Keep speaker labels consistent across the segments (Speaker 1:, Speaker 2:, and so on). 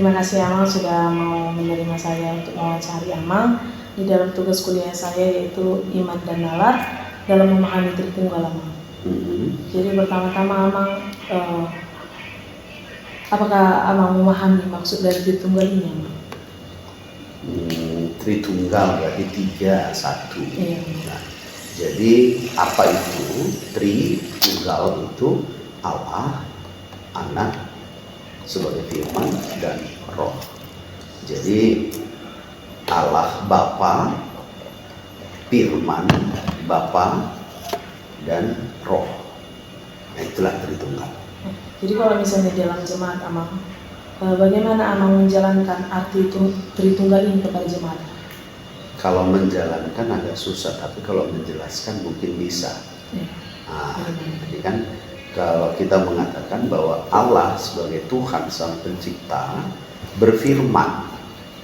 Speaker 1: Terima kasih Amal sudah mau menerima saya untuk mewawancari Amal di dalam tugas kuliah saya, yaitu Iman dan Nalar dalam memahami Tritunggal Amal. Jadi pertama-tama Amal, apakah Amal memahami maksud dari Tritunggal ini Amal?
Speaker 2: Tritunggal berarti 3, 1.
Speaker 1: Iya.
Speaker 2: Nah, jadi apa itu Tritunggal? Itu Allah, Anak sebagai firman dan Roh. Jadi Allah Bapa, firman Bapa, dan Roh. Nah, itulah Tritunggal.
Speaker 1: Jadi kalau misalnya dalam jemaat Amal, bagaimana Amal menjalankan arti Tritunggal ini kepada jemaat?
Speaker 2: Kalau menjalankan agak susah, tapi kalau menjelaskan mungkin bisa. Jadi kan kalau kita mengatakan bahwa Allah sebagai Tuhan Sang Pencipta berfirman.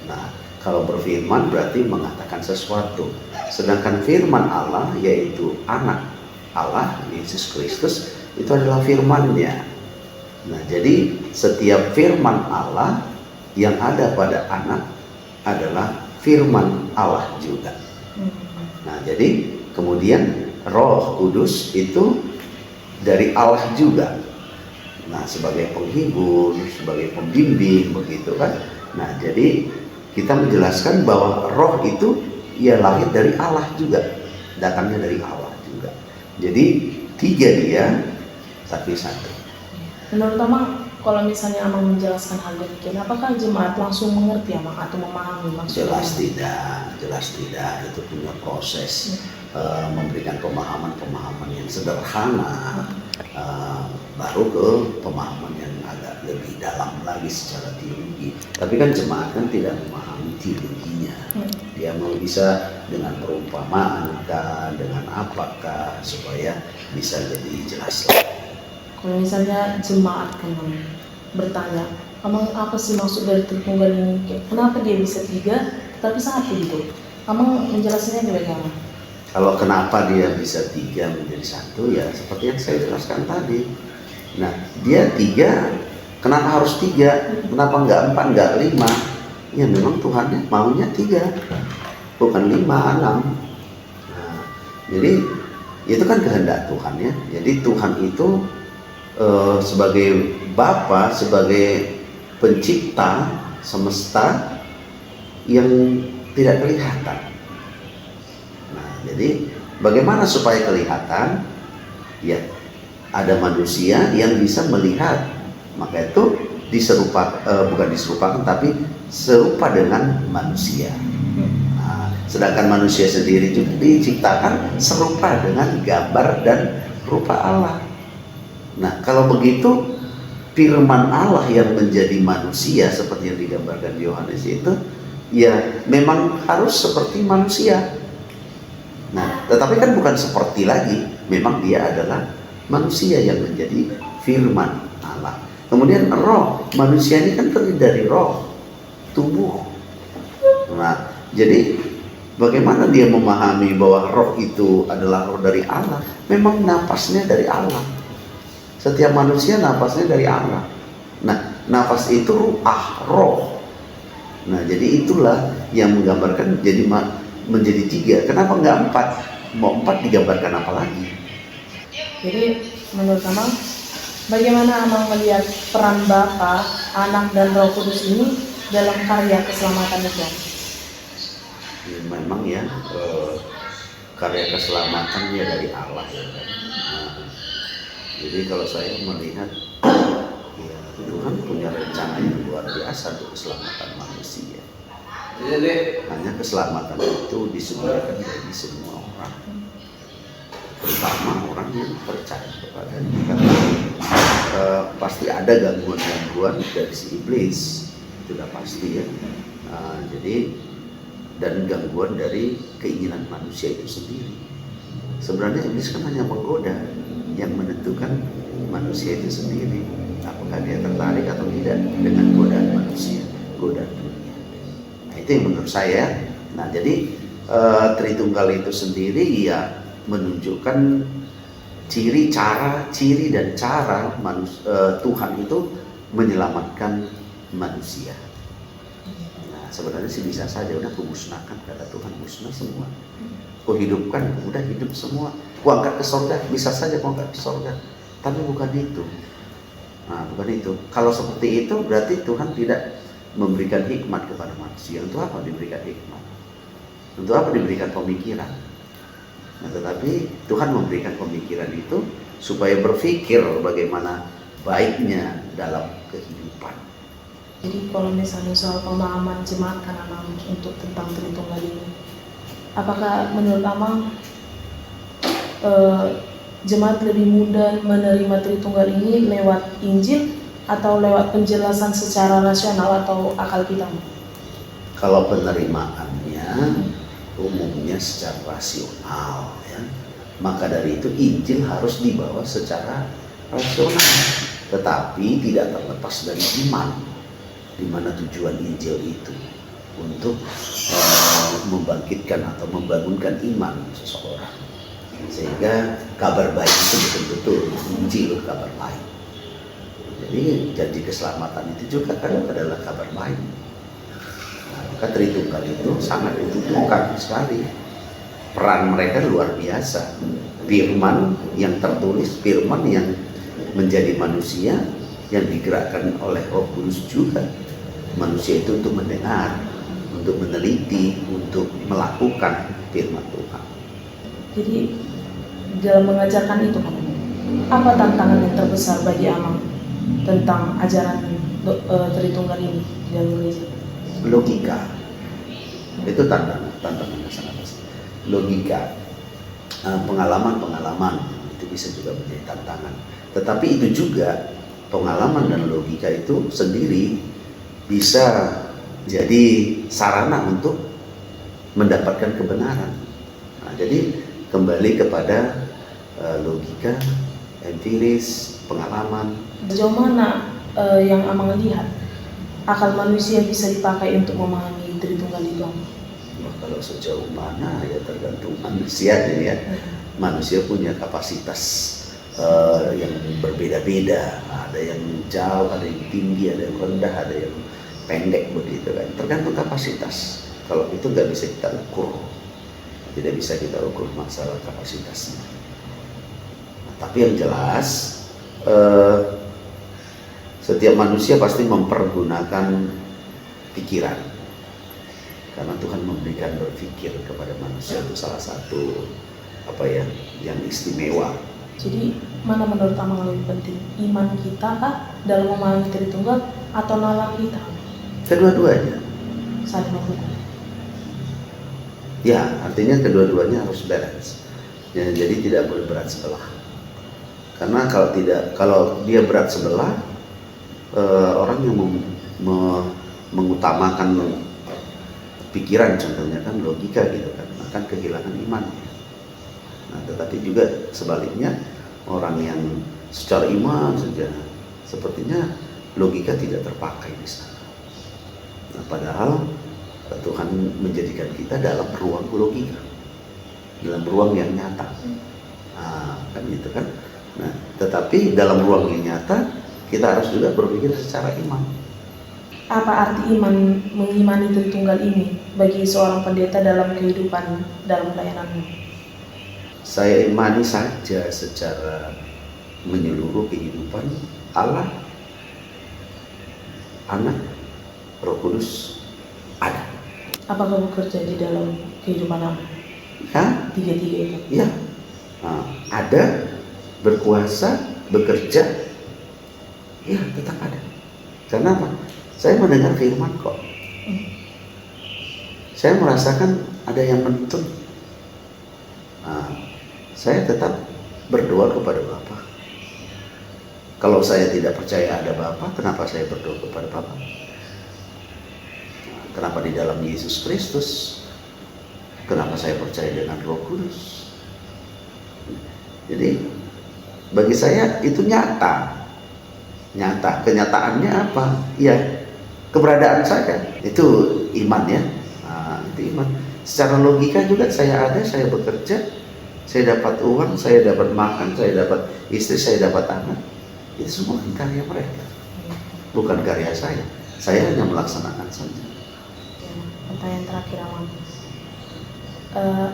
Speaker 2: Nah, kalau berfirman berarti mengatakan sesuatu. Sedangkan firman Allah, yaitu Anak Allah, Yesus Kristus, itu adalah firman-Nya. Nah, jadi setiap firman Allah yang ada pada Anak adalah firman Allah juga. Nah, jadi kemudian Roh Kudus itu dari Allah juga. Nah, sebagai penghibur, sebagai pembimbing, begitu kan. Nah, jadi kita menjelaskan bahwa Roh itu ya lahir dari Allah juga, datangnya dari Allah juga. Jadi 3 dia, tapi 1.
Speaker 1: Menurut Amal, kalau misalnya Amal menjelaskan hal demikian, apakah jemaat langsung mengerti Amal atau memahami maksudnya?
Speaker 2: Jelas tidak. Itu punya proses memberikan pemahaman yang sederhana, baru ke pemahaman yang agak lebih dalam lagi secara teologi. Tapi kan jemaat kan tidak memahami teologinya. Dia mau bisa dengan perumpamaan dengan apakah supaya bisa jadi jelas lagi.
Speaker 1: Kalau misalnya jemaat kan bertanya, Amang apa sih maksud dari Tritunggal ini? Kenapa dia bisa 3 tapi 1 gitu? Amang menjelaskannya bagaimana?
Speaker 2: Kalau kenapa dia bisa 3 menjadi 1, ya seperti yang saya jelaskan tadi. Nah, dia 3, kenapa harus 3? Kenapa enggak 4, enggak 5? Ya memang Tuhannya maunya 3, bukan 5, 6. Nah, jadi itu kan kehendak Tuhan ya. Jadi Tuhan itu sebagai Bapa, sebagai pencipta semesta yang tidak kelihatan. Nah, jadi bagaimana supaya kelihatan? Ya, ada manusia yang bisa melihat. Maka itu bukan diserupakan, tapi serupa dengan manusia. Nah, sedangkan manusia sendiri juga diciptakan serupa dengan gambar dan rupa Allah. Nah, kalau begitu firman Allah yang menjadi manusia seperti yang digambarkan Yohanes itu, ya memang harus seperti manusia. Nah, tetapi kan bukan seperti lagi, memang dia adalah manusia yang menjadi firman Allah. Kemudian roh, manusia ini kan terdiri dari roh, tubuh. Nah, jadi bagaimana dia memahami bahwa roh itu adalah roh dari Allah? Memang napasnya dari Allah. Setiap manusia napasnya dari Allah. Nah, nafas itu ruah, roh. Nah, jadi itulah yang menggambarkan menjadi 3. Kenapa enggak 4? Mau 4 digambarkan apa lagi?
Speaker 1: Jadi menurut Amang, bagaimana Amang melihat peran Bapa, Anak, dan Roh Kudus ini dalam karya keselamatan Islam?
Speaker 2: Ya, memang ya, karya keselamatan ya dari Allah ya kan. Jadi kalau saya melihat ya, Tuhan punya rencana yang luar biasa untuk keselamatan manusia. Hanya keselamatan itu disediakan bagi semua orang, terutama orang yang percaya kepada Dia. Pasti ada gangguan-gangguan dari si iblis, itu sudah pasti ya. Jadi dan gangguan dari keinginan manusia itu sendiri. Sebenarnya iblis kan hanya menggoda, yang menentukan manusia itu sendiri, apakah dia tertarik atau tidak dengan godaan manusia, godaan dunia. Nah, itu yang menurut saya. Nah, jadi Tritunggal itu sendiri ya menunjukkan ciri dan cara Tuhan itu menyelamatkan manusia. sebenarnya sih bisa saja, udah kumusnahkan, kata Tuhan, musnah semua. Kuhidupkan, udah hidup semua. Kuangkat ke surga, bisa saja kuangkat ke surga. Tapi bukan itu. Nah, bukan itu. Kalau seperti itu berarti Tuhan tidak memberikan hikmat kepada manusia. Untuk apa diberikan hikmat? Untuk apa diberikan pemikiran? Nah, tetapi Tuhan memberikan pemikiran itu supaya berpikir bagaimana baiknya dalam kehidupan.
Speaker 1: Jadi kalau misalnya soal pemahaman jemaat kan Amang untuk tentang Tritunggal ini, apakah menurut Amang jemaat lebih mudah menerima Tritunggal ini lewat Injil atau lewat penjelasan secara rasional atau akal kita?
Speaker 2: Kalau penerimaannya umumnya secara rasional, ya, maka dari itu Injil harus dibawa secara rasional, tetapi tidak terlepas dari iman, di mana tujuan Injil itu untuk membangkitkan atau membangunkan iman seseorang, sehingga kabar baik itu betul-betul Injil, kabar baik. Jadi janji keselamatan itu juga kan adalah kabar baik. Nah, maka Tritunggal itu sangat dibutuhkan sekali. Peran mereka luar biasa. Firman yang tertulis, firman yang menjadi manusia, yang digerakkan oleh Roh Kudus juga. Manusia itu untuk mendengar, untuk meneliti, untuk melakukan firman Tuhan.
Speaker 1: Jadi dalam mengajarkan itu kan, apa tantangan yang terbesar bagi Amang tentang ajaran Tritunggal ini di dalam gereja?
Speaker 2: Logika itu tantangannya sangat besar. Logika, pengalaman itu bisa juga menjadi tantangan. Tetapi itu juga pengalaman dan logika itu sendiri bisa jadi sarana untuk mendapatkan kebenaran. Nah, jadi kembali kepada logika, empiris, pengalaman.
Speaker 1: Sejauh mana yang Amang lihat akal manusia bisa dipakai untuk memahami Tritunggal itu?
Speaker 2: Nah, kalau sejauh mana ya tergantung manusia ya. Manusia punya kapasitas yang berbeda-beda. Ada yang jauh, ada yang tinggi, ada yang rendah, ada yang pendek begitu kan. Tergantung kapasitas. Kalau itu nggak bisa kita ukur, tidak bisa kita ukur masalah kapasitasnya. Nah, tapi yang jelas setiap manusia pasti mempergunakan pikiran, karena Tuhan memberikan berpikir kepada manusia itu salah satu yang istimewa.
Speaker 1: Jadi mana menurut Amang lebih penting, iman kita kah dalam memahami Tritunggal atau nalar kita?
Speaker 2: Kedua-duanya.
Speaker 1: Saling mendukung.
Speaker 2: Ya, artinya kedua-duanya harus balance. Ya, jadi tidak boleh berat sebelah. Karena kalau dia berat sebelah, orang yang mengutamakan pikiran, contohnya kan logika gitu kan, akan kehilangan iman. Nah, tetapi juga sebaliknya, orang yang secara iman saja sepertinya logika tidak terpakai di sana. Nah, padahal Tuhan menjadikan kita dalam ruang logika, dalam ruang yang nyata. Nah, kan gitu kan. Nah, tetapi dalam ruang yang nyata kita harus juga berpikir secara iman.
Speaker 1: Apa arti mengimani Tritunggal ini bagi seorang pendeta dalam kehidupan, dalam pelayananmu?
Speaker 2: Saya imani saja secara menyeluruh kehidupan Allah, Anak, Roh Kudus ada.
Speaker 1: Apakah bekerja di dalam kehidupan Amang?
Speaker 2: Ya,
Speaker 1: Tiga-tiga itu?
Speaker 2: ya. Nah, ada, berkuasa, bekerja, ya tetap ada. Karena apa? Saya mendengar firman kok. Saya merasakan ada yang menuntun. Nah, saya tetap berdoa kepada Bapa. Kalau saya tidak percaya ada Bapa, kenapa saya berdoa kepada Bapa? Nah, kenapa di dalam Yesus Kristus? Kenapa saya percaya dengan Roh Kudus? Jadi bagi saya itu nyata. Kenyataannya apa? Ya, keberadaan saya itu iman ya. Nah, itu iman. Secara logika juga saya ada, saya bekerja, saya dapat uang, saya dapat makan, saya dapat istri, saya dapat anak. Itu semua karya mereka, bukan karya saya. Saya hanya melaksanakan saja.
Speaker 1: Ya. pertanyaan terakhir Amang.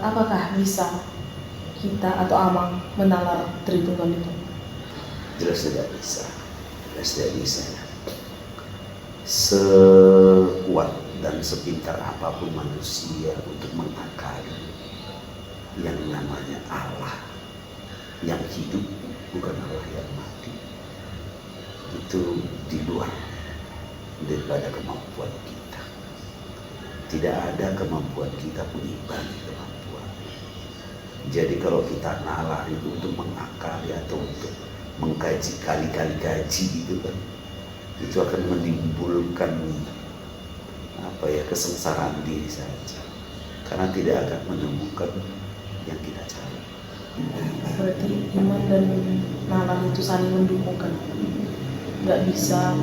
Speaker 1: Apakah bisa kita atau Amang menalar Tritunggal itu?
Speaker 2: Jelas tidak bisa. Jelas tidak bisa. Sekuat dan sepintar apapun manusia untuk mengakali yang namanya Allah yang hidup, bukan Allah yang mati, itu di luar daripada kemampuan kita. Tidak ada kemampuan kita mengimbangi kemampuan. Jadi kalau kita nalar itu untuk mengakali atau untuk mengkaji kali-kali kaji gitu kan, itu akan menimbulkan kesengsaraan diri saja, karena tidak akan menemukan yang kita cari.
Speaker 1: Berarti iman dan nalar itu saling mendukung kan? Nggak bisa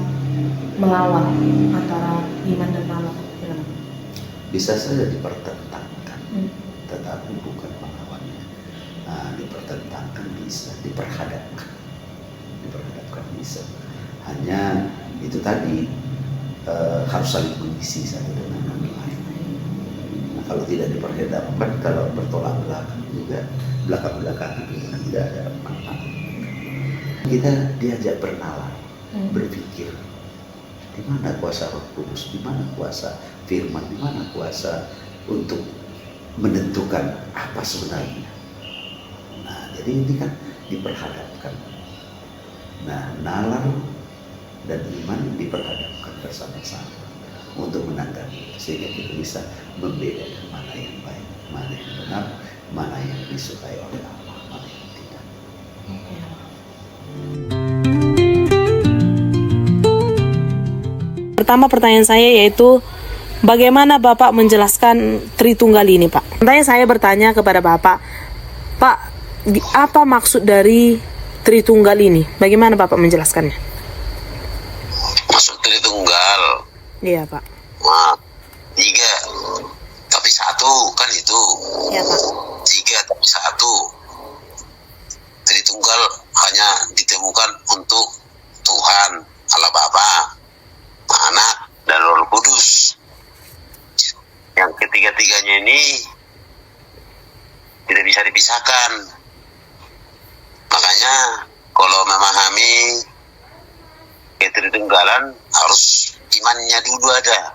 Speaker 1: melawan antara iman dan nalar.
Speaker 2: Bisa saja dipertentangkan, tetapi bukan melawannya. Dipertentangkan bisa, diperhadapkan bisa. Hanya itu tadi harus saling mengisi satu dengan yang lain. Nah, kalau tidak diperhadapkan, kalau bertolak belakang juga, belakang-belakangan itu kan tidak ada manfaat. Kita diajak bernalar, berpikir, di mana kuasa Roh Kudus, di mana kuasa Firman, di mana kuasa untuk menentukan apa sebenarnya. Nah, jadi ini kan diperhadapkan. Nah, nalar dan iman diperhadapkan bersama-sama untuk menanggapi, sehingga kita bisa membedakan mana yang baik, mana yang benar, mana yang disukai oleh Allah, mana yang tidak.
Speaker 1: Pertama pertanyaan saya yaitu bagaimana Bapak menjelaskan Tritunggal ini, Pak? Pertanyaan saya bertanya kepada Bapak, Pak, apa maksud dari Tritunggal ini? Bagaimana Bapak menjelaskannya?
Speaker 3: Maksud Tritunggal?
Speaker 1: Iya, Pak.
Speaker 3: Tiga, tapi satu kan itu.
Speaker 1: Iya, Pak.
Speaker 3: Tiga tapi satu. Tritunggal hanya ditemukan untuk Tuhan, Allah Bapa, Anak, dan Roh Kudus. Yang ketiga-tiganya ini tidak bisa dipisahkan. Makanya kalau memahami Tritunggalan harus imannya dulu ada.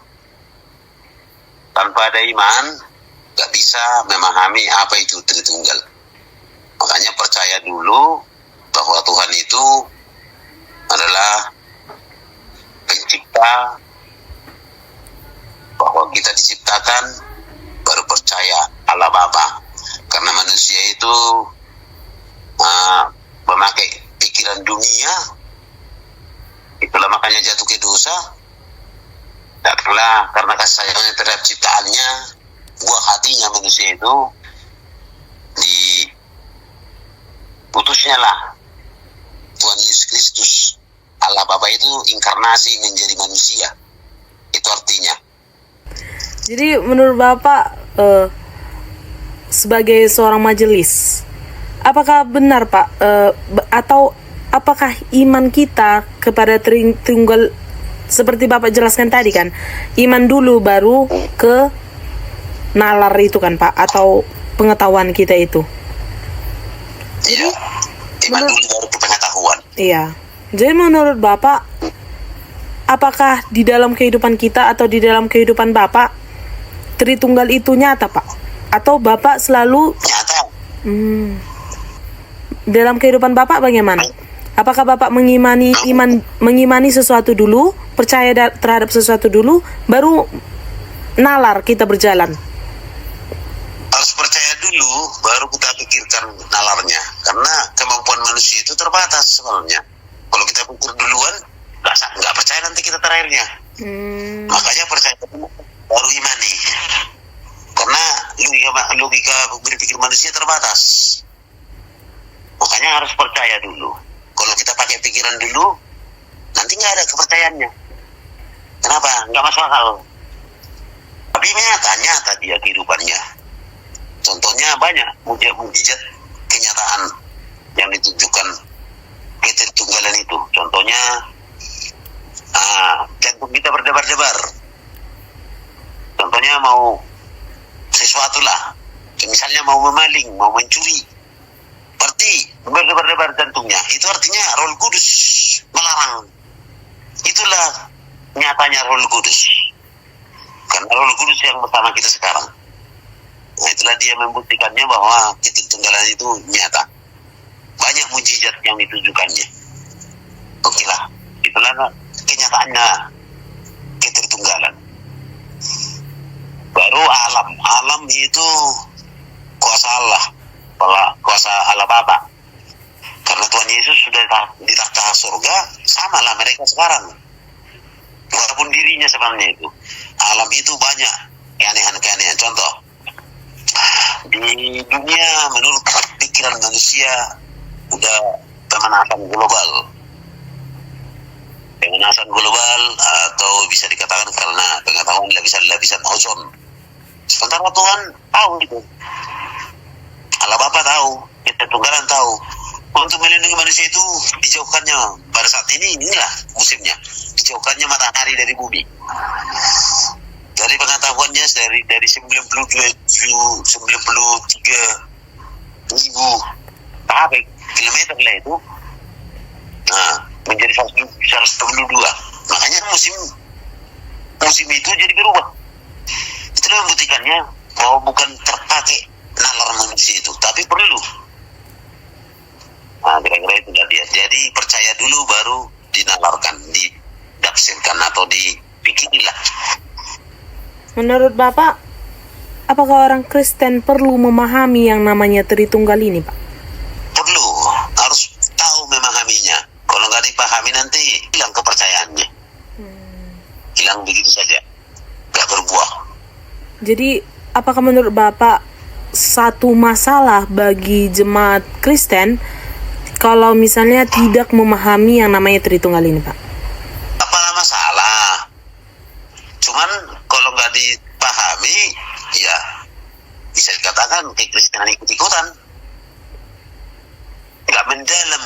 Speaker 3: Tanpa ada iman, gak bisa memahami apa itu Tritunggal. Makanya percaya dulu bahwa Tuhan itu adalah pencipta, bahwa kita diciptakan, baru percaya Allah Bapa. Karena manusia itu memakai pikiran dunia, itulah makanya jatuh ke dosa. Karena kasih sayangnya terhadap ciptaannya, buah hatinya manusia itu diputusnya lah Tuhan Yesus Kristus, Allah Bapa itu inkarnasi menjadi manusia. Itu artinya.
Speaker 1: Jadi menurut Bapak sebagai seorang majelis, apakah benar Pak atau apakah iman kita kepada Tritunggal seperti Bapak jelaskan tadi kan, iman dulu baru ke nalar itu kan Pak, atau pengetahuan kita itu?
Speaker 3: Iya, iman dulu baru ke pengetahuan.
Speaker 1: Iya. Jadi menurut Bapak, apakah di dalam kehidupan kita atau di dalam kehidupan Bapak Tritunggal itu nyata Pak? Atau Bapak selalu
Speaker 3: Nyata.
Speaker 1: Dalam kehidupan Bapak bagaimana? Apakah Bapak mengimani sesuatu dulu, percaya terhadap sesuatu dulu, baru nalar kita berjalan?
Speaker 3: Harus percaya dulu, baru kita pikirkan nalarnya. Karena kemampuan manusia itu terbatas sebenarnya. Kalau kita pikir duluan, nggak percaya nanti kita terakhirnya. Makanya percaya dulu, baru imani. Karena logika berpikir manusia terbatas. Makanya harus percaya dulu. Kalau kita pakai pikiran dulu, nanti nggak ada kepercayaannya. Kenapa? Nggak masuk akal. Tapi nyata dia kehidupannya. Contohnya banyak mujizat kenyataan yang ditunjukkan Tritunggalan itu. Contohnya jantung kita berdebar-debar. contohnya mau sesuatu lah, misalnya mau memaling, mau mencuri, berarti berdebar-debar jantungnya, itu artinya Roh Kudus melarang. Itulah nyatanya Roh Kudus, karena Roh Kudus yang bersama kita sekarang. Nah, itulah dia membuktikannya bahwa ketritunggalan itu nyata. Banyak mujizat yang ditujukannya. Oke lah, itulah kenyataannya ketritunggalan. Baru alam. Alam itu kuasa Allah, kuasa Allah Bapa. Karena Tuhan Yesus sudah di takhta surga, samalah mereka sekarang. Walaupun dirinya sebenarnya itu. Alam itu banyak keanehan-keanehan. Contoh, di dunia menurut pikiran manusia udah pemanasan global. Pemanasan global atau bisa dikatakan karena pengetahuan lapisan ozon. Sementara Tuhan tahu itu. Allah Bapa tahu, ketritunggalan tahu. Untuk melindungi manusia itu dijauhkannya pada saat inilah musimnya. Dijauhkannya matahari dari bumi. Dari pengetahuannya dari 93.000 kilometer lah itu. Nah, menjadi 172. Makanya musim itu jadi berubah. Itulah membuktikannya bahwa bukan terpakai nalar manusia itu, tapi perlu. Nah, kira-kira itulah dia. Jadi percaya dulu baru dinalarkan, didafsirkan atau dipikirilah.
Speaker 1: Menurut Bapak, apakah orang Kristen perlu memahami yang namanya Tritunggal ini, Pak?
Speaker 3: Perlu, harus tahu memahaminya. Kalau nggak dipahami nanti hilang kepercayaannya. Hilang begitu saja, nggak berbuah.
Speaker 1: Jadi, apakah menurut Bapak satu masalah bagi jemaat Kristen kalau misalnya tidak memahami yang namanya Tritunggal ini, Pak?
Speaker 3: Apalah masalah? Cuman kalau nggak dipahami, ya bisa dikatakan kekristenan ikut-ikutan, nggak mendalam.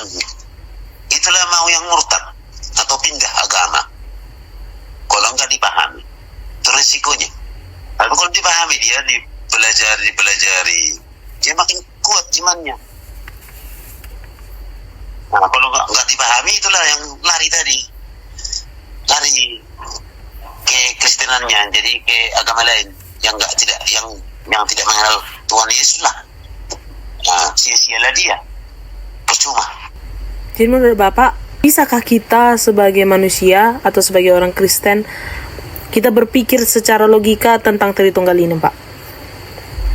Speaker 3: Itulah mau yang murtad atau pindah agama. Kalau nggak dipahami, itu resikonya. Tapi kalau dipahami, dia dipelajari, dia makin kuat imannya. Nah, kalau nggak dipahami, itulah yang lari ke Kristenannya, jadi ke agama lain yang tidak mengenal Tuhan Yesus lah. Nah, sia-sialah dia, percuma.
Speaker 1: Jadi menurut Bapak, bisakah kita sebagai manusia atau sebagai orang Kristen kita berpikir secara logika tentang Tritunggal ini, Pak?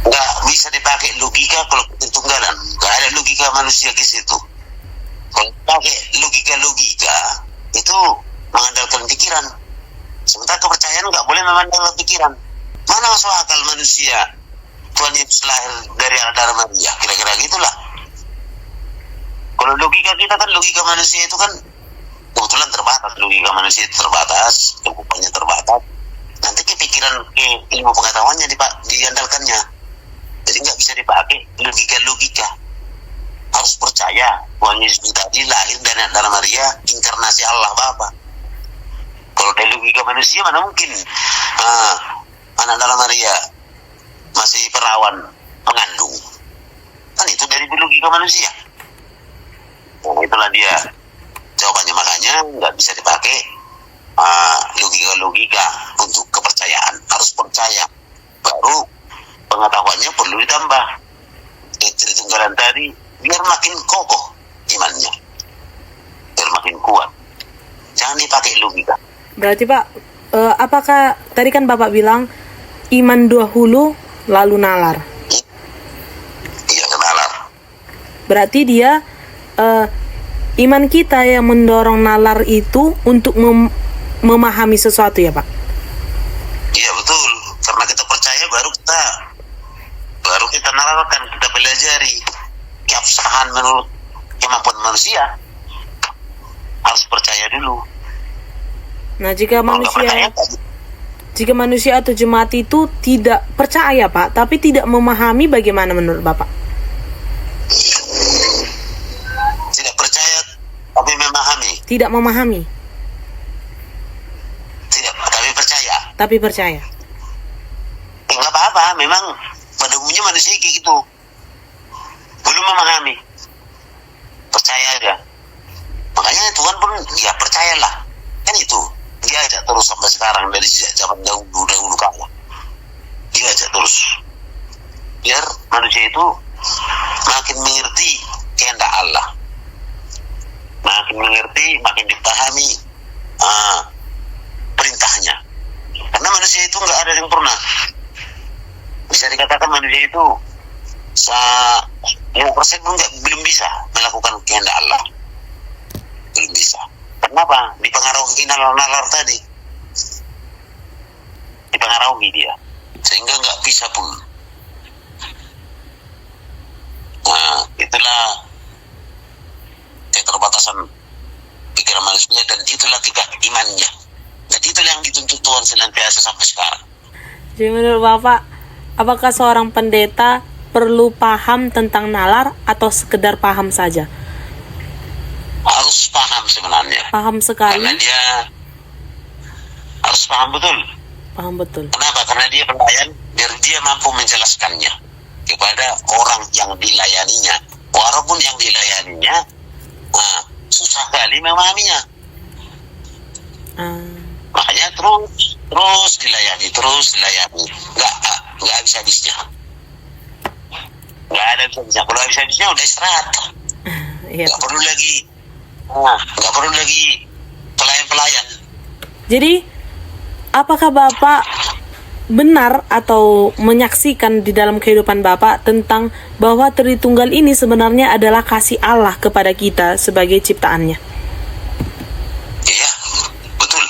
Speaker 3: Nggak bisa dipakai logika kalau ketritunggalan. Nggak ada logika manusia di situ. Kalau pakai logika itu mengandalkan pikiran. Sementara kepercayaan nggak boleh mengandalkan pikiran. Mana masuk akal manusia Tuhan Yesus lahir dari darah Maria? Kira-kira gitulah. Kalau logika kita kan, logika manusia itu kan kebetulan terbatas. Logika manusia itu terbatas, kemampuannya terbatas. Nanti ke pikiran, ke ilmu pengetahuannya diandalkannya. Jadi nggak bisa dipakai logika. Harus percaya Tuhan Yesus tadi lahir dari darah Maria, inkarnasi Allah Bapa. Kalau dari logika manusia mana mungkin anak darah Maria masih perawan mengandung. Kan itu dari logika manusia. Nah, itulah dia jawabannya. Makanya nggak bisa dipakai logika untuk kepercayaan. Harus percaya, baru pengetahuannya perlu ditambah. Tritunggalan tadi biar makin kokoh imannya, biar makin kuat. Jangan dipakai logika.
Speaker 1: Berarti Pak, apakah tadi kan Bapak bilang iman dahulu lalu nalar?
Speaker 3: Iya, nalar.
Speaker 1: Berarti dia iman kita yang mendorong nalar itu untuk memahami sesuatu ya, Pak?
Speaker 3: Iya, betul. Karena kita percaya baru kita nalarkan, kita pelajari keabsahan menurut kemampuan manusia. Harus percaya dulu.
Speaker 1: Nah, jika manusia atau jemaat itu tidak percaya, Pak, tapi tidak memahami, bagaimana menurut Bapak?
Speaker 3: Tidak percaya tapi memahami.
Speaker 1: Tidak memahami.
Speaker 3: Tidak, tapi percaya.
Speaker 1: Tapi percaya.
Speaker 3: Kenapa? Memang pada umumnya manusia kayak gitu, belum memahami, percaya aja. Makanya Tuhan pun ya percayalah, kan itu dia ajak terus sampai sekarang dari sejak zaman dahulu kala. Dia ajak terus biar manusia itu makin mengerti kehendak Allah, makin mengerti, makin dipahami perintahnya. Karena manusia itu nggak ada yang pernah, bisa dikatakan manusia itu 5% pun belum bisa melakukan kehendak Allah, belum bisa. Kenapa? Dipengaruhi nalar-nalar tadi, dipengaruhi dia sehingga nggak bisa pun. Nah, itulah keterbatasan pikiran manusia, dan itulah tingkat imannya. Jadi itulah yang dituntut Tuhan senantiasa sampai sekarang.
Speaker 1: Jadi menurut Bapak, apakah seorang pendeta perlu paham tentang nalar atau sekedar paham saja?
Speaker 3: Harus paham sebenarnya.
Speaker 1: Paham sekali.
Speaker 3: Karena dia harus paham betul.
Speaker 1: Paham betul.
Speaker 3: Kenapa? Karena dia pelayan, biar dia mampu menjelaskannya kepada orang yang dilayaninya. Walaupun yang dilayaninya susah kali memahaminya. Makanya terus dilayani. Nggak bisa habisnya. Nggak ada bisa-bisa. Kalau habis-habisnya udah istirahat.
Speaker 1: Iya.
Speaker 3: Nggak perlu lagi pelayan-pelayan.
Speaker 1: Jadi, apakah Bapak benar atau menyaksikan di dalam kehidupan Bapak tentang bahwa Tritunggal ini sebenarnya adalah kasih Allah kepada kita sebagai ciptaannya?
Speaker 3: Iya, betul.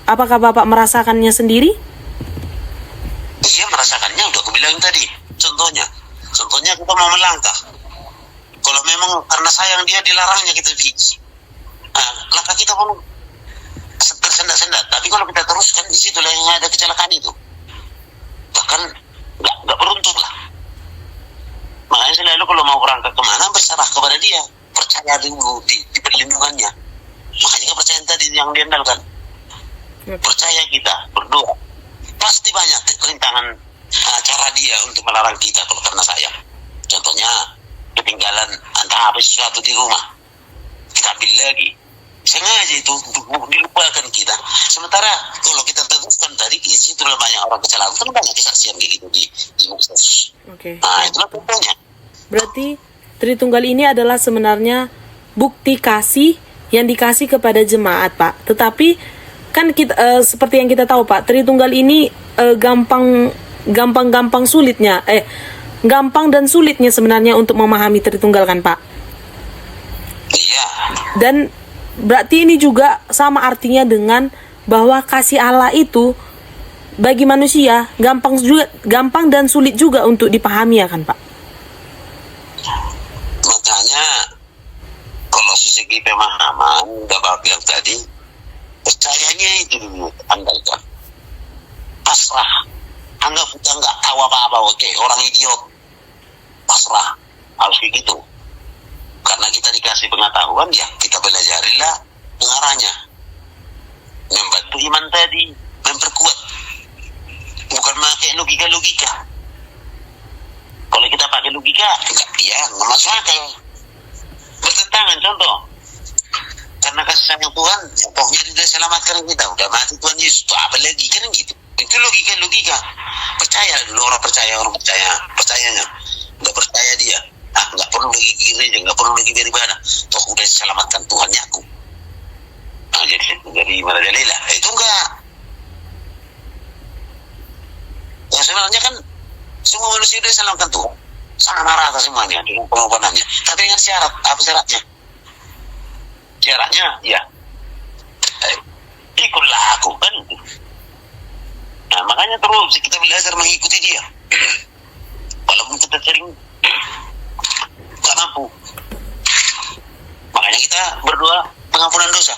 Speaker 1: Apakah Bapak merasakannya sendiri?
Speaker 3: Iya, merasakannya, udah aku bilang tadi. Contohnya kita mau melangkah. Kalau memang karena sayang dia dilarangnya kita pergi. Langkah kita pun tersendat-sendat. Tapi kalau kita teruskan, di situ yang ada kecelakaan itu. Bahkan nggak beruntung lah. Makanya selalu kalau mau berangkat kemana, berserah kepada dia. Percaya dulu di perlindungannya. Makanya kepercayaan tadi yang diandalkan. Percaya kita, berdoa. Pasti banyak rintangan cara dia untuk melarang kita kalau karena sayang. Contohnya, ketinggalan entah apa sesuatu di rumah. Kita ambil lagi. Sengaja itu untuk dilupakan kita. Sementara kalau kita teruskan tadi, di situ banyak orang kecelakaan. Kan banyak kesaksian gitu di Yesus.
Speaker 1: Oke.
Speaker 3: Nah, itulah contohnya.
Speaker 1: Berarti Tritunggal ini adalah sebenarnya bukti kasih yang dikasih kepada jemaat, Pak. Tetapi kan kita seperti yang kita tahu, Pak, Tritunggal ini gampang sulitnya. Gampang dan sulitnya sebenarnya untuk memahami Tritunggal kan, Pak?
Speaker 3: Iya.
Speaker 1: Dan berarti ini juga sama artinya dengan bahwa kasih Allah itu bagi manusia gampang dan sulit juga untuk dipahami ya kan, Pak?
Speaker 3: Makanya kalau segi pemahaman, Bapak bilang tadi, percayanya itu dulu andalkan. Pasrah. Anggap kita nggak tahu apa-apa, oke, orang idiot. Pasrah. Harus kayak gitu. Karena kita dikasih pengetahuan, ya kita belajarilah pengarahnya. Membantu iman tadi, memperkuat. Bukan pakai logika-logika. Kalau kita pakai logika, nggak masuk akal. Bertentangan, contoh. Karena kasih sayang Tuhan, pokoknya dia selamatkan kita. Udah mati Tuhan Yesus, apa lagi? Kan gitu. Itu logika. Percaya dulu, orang percaya. Percayanya. Nggak percaya dia. Nggak perlu lagi gereja, nggak perlu lagi beribadah. Toh udah diselamatkan Tuhannya aku. Jadi Marajalila. Itu enggak. Ya sebenarnya kan semua manusia udah diselamatkan Tuhan. Sama rata semuanya dengan pengorbanannya. Tapi dengan syarat. Apa syaratnya? Syaratnya, ya. Ikutlah aku, kan? Nah, makanya terus kita belajar mengikuti dia. Walaupun kita sering gak mampu. Makanya kita berdoa pengampunan dosa.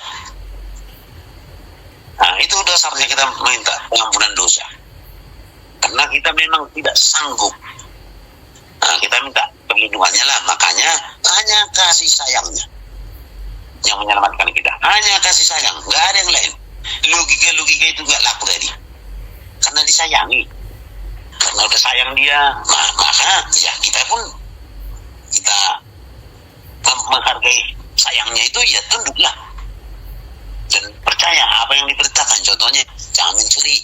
Speaker 3: Nah, itu dasarnya kita minta pengampunan dosa. Karena kita memang tidak sanggup. Nah, kita minta perlindungannya lah. Makanya hanya kasih sayangnya yang menyelamatkan kita. Hanya kasih sayang, gak ada yang lain. Logika itu gak laku tadi. karena disayangi. Karena udah sayang dia, maka ya kita pun kita menghargai sayangnya itu, ya tunduklah dan percaya apa yang diperintahkan. Contohnya jangan mencuri,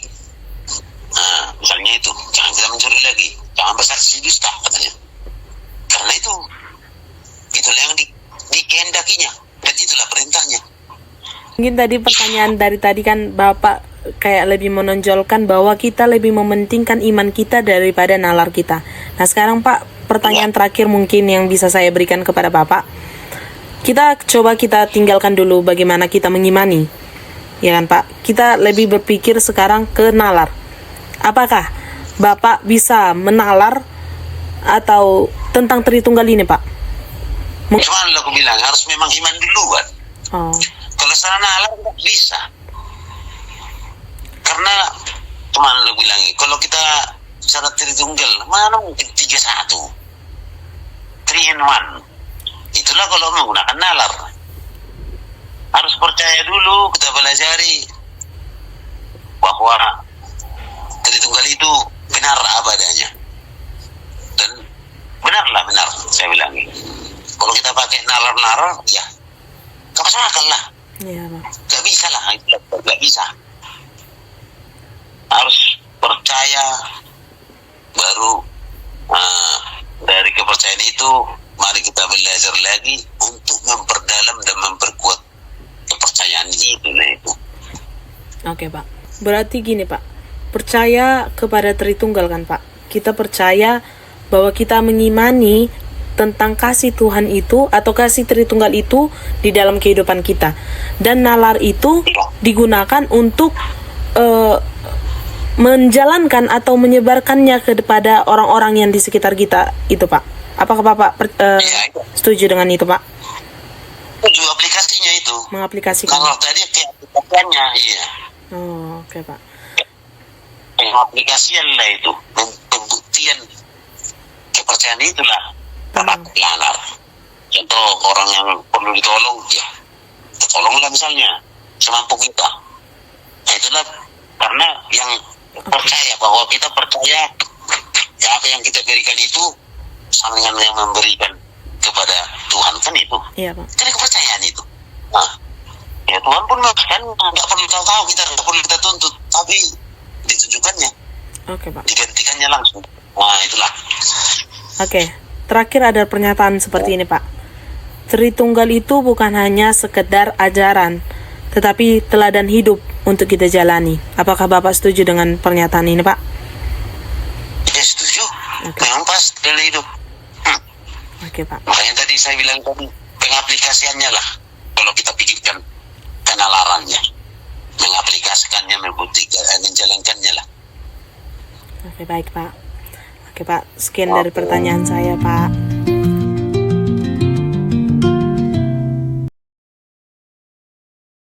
Speaker 3: misalnya itu, jangan kita mencuri lagi, jangan bersaksi dusta katanya. Karena itulah yang dikehendakinya dan itulah perintahnya.
Speaker 1: Mungkin tadi pertanyaan dari tadi kan Bapak kayak lebih menonjolkan bahwa kita lebih mementingkan iman kita daripada nalar kita. Nah sekarang Pak, pertanyaan terakhir mungkin yang bisa saya berikan kepada Bapak. Kita tinggalkan dulu bagaimana kita mengimani, ya kan Pak? Kita lebih berpikir sekarang ke nalar. Apakah Bapak bisa menalar atau tentang Tritunggal ini Pak?
Speaker 3: Cuman aku bilang harus memang iman duluan.
Speaker 1: Oh.
Speaker 3: Kalau salah nalar nggak bisa. Karena cuman aku bilang, kalau kita bicara Tritunggal, mana mungkin 3-1, 3-in-1. Itulah kalau menggunakan nalar. Harus percaya dulu, kita pelajari bahwa Tritunggal itu benar apa adanya. Dan benar, saya bilang. Kalau kita pakai nalar-nalar, ya gak masuk akal lah.
Speaker 1: Iya Pak.
Speaker 3: Gak bisa lah, gak bisa. Harus percaya, baru dari kepercayaan itu mari kita belajar lagi untuk memperdalam dan memperkuat kepercayaan itu.
Speaker 1: Oke Pak. Berarti gini Pak, percaya kepada Tritunggal kan Pak? Kita percaya bahwa kita mengimani tentang kasih Tuhan itu atau kasih Tritunggal itu di dalam kehidupan kita. Dan nalar itu digunakan untuk menjalankan atau menyebarkannya kepada orang-orang yang di sekitar kita itu Pak. Apakah Bapak setuju dengan itu Pak?
Speaker 3: Setuju, aplikasinya itu.
Speaker 1: Mengaplikasikan.
Speaker 3: Kalau tadi aplikasinya, iya.
Speaker 1: Oh, oke Pak.
Speaker 3: Pengaplikasian lah itu, pembuktian kepercayaan itulah nalar. Contoh orang yang perlu ditolong, ya tolonglah misalnya semampu kita. Nah, itulah karena yang percaya bahwa kita percaya ya apa yang kita berikan itu sama dengan yang memberikan kepada Tuhan, kan itu.
Speaker 1: Iya Pak.
Speaker 3: Kan kepercayaan itu. Nah, ya Tuhan pun kan nggak perlu tahu kita, nggak perlu kita tuntut, tapi ditujukannya.
Speaker 1: Oke Pak.
Speaker 3: Digantikannya langsung. Wah itulah.
Speaker 1: Oke. Terakhir ada pernyataan seperti ini Pak. Tritunggal itu bukan hanya sekedar ajaran, tetapi teladan hidup untuk kita jalani. Apakah Bapak setuju dengan pernyataan ini Pak?
Speaker 3: Ya setuju.
Speaker 1: Oke.
Speaker 3: Memang pas dalam hidup.
Speaker 1: Oke Pak.
Speaker 3: Makanya tadi saya bilang tadi pengaplikasiannya lah. Kalau kita pikirkan kenalarannya, mengaplikasikannya, membuktikan, menjalankannya lah.
Speaker 1: Oke baik Pak. Oke Pak, sekian dari pertanyaan saya Pak.